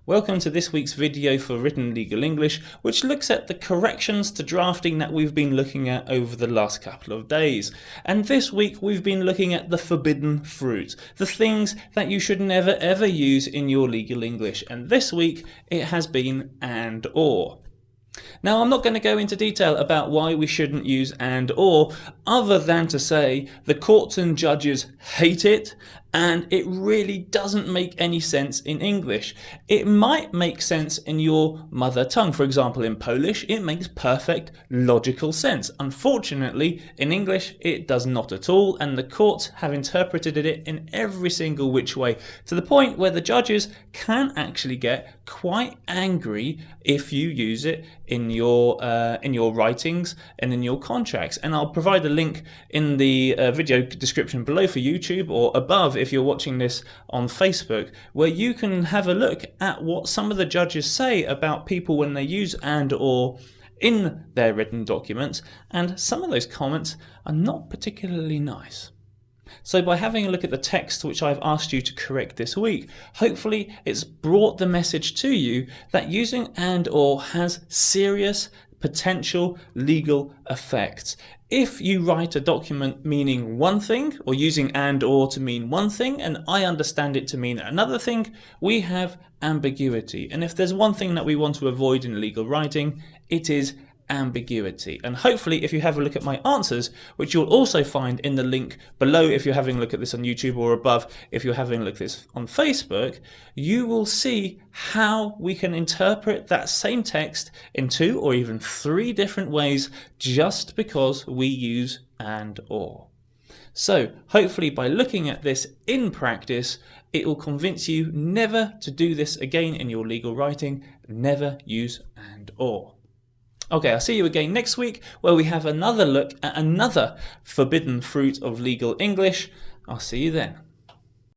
Welcome to this week's video for Written Legal English, which looks at the corrections to drafting that we've been looking at over the last couple of days. And this week we've been looking at the forbidden fruit, the things that you should never ever use in your legal English. And this week it has been and or. Now, I'm not going to go into detail about why we shouldn't use and or, other than to say the courts and judges hate it, and it really doesn't make any sense in English. It might make sense in your mother tongue. For example, in Polish, it makes perfect logical sense. Unfortunately, in English, it does not at all, and the courts have interpreted it in every single which way, to the point where the judges can actually get quite angry if you use it in your writings and in your contracts. And I'll provide a link in the video description below for YouTube, or above if you're watching this on Facebook, where you can have a look at what some of the judges say about people when they use and or in their written documents, and some of those comments are not particularly nice. So by having a look at the text which I've asked you to correct this week, hopefully it's brought the message to you that using and or has serious potential legal effects. If you write a document meaning one thing, or using and or to mean one thing, and I understand it to mean another thing, we have ambiguity. And if there's one thing that we want to avoid in legal writing, it is ambiguity. And hopefully if you have a look at my answers, which you'll also find in the link below if you're having a look at this on YouTube, or above if you're having a look at this on Facebook, you will see how we can interpret that same text in 2 or even 3 different ways just because we use and or. So hopefully by looking at this in practice, it will convince you never to do this again in your legal writing. Never use and or. Okay, I'll see you again next week, where we have another look at another forbidden fruit of legal English. I'll see you then.